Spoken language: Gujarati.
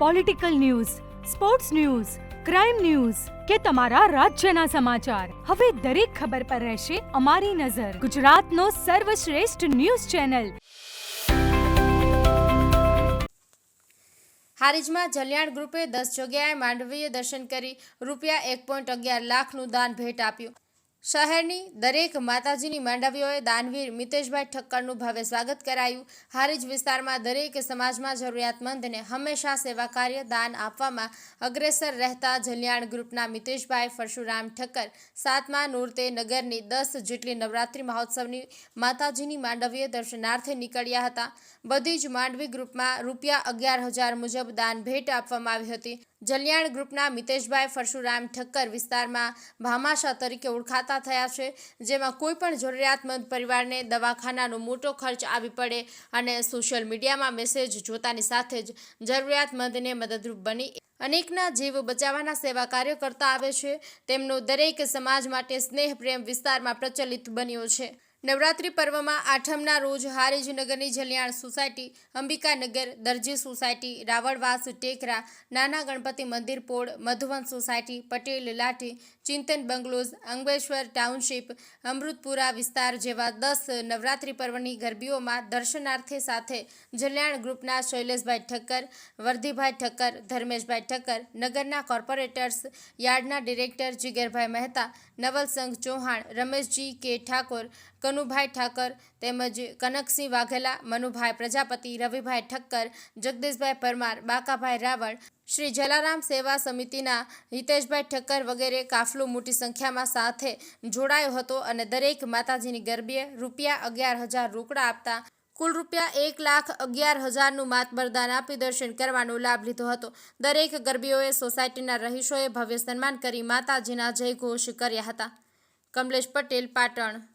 Political news, sports news, crime news કે તમારા રાજ્યના સમાચાર, હવે દરેક ખબર પર રહેશે અમારી નજર. ગુજરાતનો સર્વશ્રેષ્ઠ ન્યૂઝ ચેનલ. હારીજમાં જલિયાણ ગ્રુપે 10 જગ્યાએ માંડવીય દર્શન કરી ₹1.11 લાખનું દાન ભેટ આપ્યું. શહેરની દરેક માતાજીની માંડવીઓએ દાનવીર મિતેશભાઈ ઠક્કરનું ભવ્ય સ્વાગત કરાયું. હારીજ વિસ્તારમાં દરેક સમાજમાં જરૂરિયાતમંદને હંમેશા સેવા કાર્ય દાન આપવામાં અગ્રેસર રહેતા જલિયાણ ગ્રુપના મિતેશભાઈ પરશુરામ ઠક્કર 7મા નોરતે નગરની 10 જેટલી નવરાત્રિ મહોત્સવની માતાજીની માંડવીય દર્શનાર્થે નીકળ્યા હતા. બધી જ માંડવી ગ્રુપમાં ₹11,000 મુજબ દાન ભેટ આપવામાં આવી હતી. જલિયાણ ગ્રુપના મિતેશભાઈ પરશુરામ ઠક્કર વિસ્તારમાં ભામાશા તરીકે ઓળખાતા થયા છે, જેમાં કોઈ પણ જરૂરિયાતમંદ પરિવારને દવાખાનાનો મોટો ખર્ચ આવી પડે અને સોશિયલ મીડિયામાં મેસેજ જોતાની સાથે જ જરૂરિયાતમંદને મદદરૂપ બની અનેકના જીવ બચાવવાના સેવા કાર્યો કરતા આવે છે. તેમનો દરેક સમાજ માટે સ્નેહ પ્રેમ વિસ્તારમાં પ્રચલિત બન્યો છે. નવરાત્રિ પર્વમાં આઠમના રોજ હારીજ નગરની જલિયાણ સોસાયટી, અંબિકાનગર, દરજી સોસાયટી, રાવળવાસ, ટેકરા, નાના ગણપતિ મંદિર પોળ, મધુવન સોસાયટી, પટેલ લાઠી, ચિંતન બંગલોઝ, અંગેશ્વર ટાઉનશીપ, અમૃતપુરા વિસ્તાર જેવા 10 નવરાત્રિ પર્વની ગરબીઓમાં દર્શનાર્થે સાથે જલિયાણ ગ્રુપના શૈલેષભાઈ ઠક્કર, વર્ધીભાઈ ઠક્કર, ધર્મેશભાઈ ઠક્કર, નગરના કોર્પોરેટર્સ, યાર્ડના ડિરેક્ટર જીગરભાઈ મહેતા, નવલસંઘ ચૌહાણ, રમેશજી કે ઠાકોર, કનુભાઈ ઠાકર તેમજ કનકસિંહ વાઘેલા, મનુભાઈ પ્રજાપતિ, રવિભાઈ ઠક્કર, જગદીશભાઈ પરમાર, બાકાભાઈ રાવળ, શ્રી જલારામ સેવા સમિતિના હિતેશભાઈ ઠક્કર વગેરે કાફલો મોટી સંખ્યામાં સાથે જોડાયો હતો અને દરેક માતાજીની ગરબીએ ₹11,000 રોકડા આપતા કુલ ₹1,11,000નું માતબરદાન આપી દર્શન કરવાનો લાભ લીધો હતો. દરેક ગરબીઓએ સોસાયટીના રહીશોએ ભવ્ય સન્માન કરી માતાજીના જયઘોષ કર્યા હતા. કમલેશ પટેલ, પાટણ.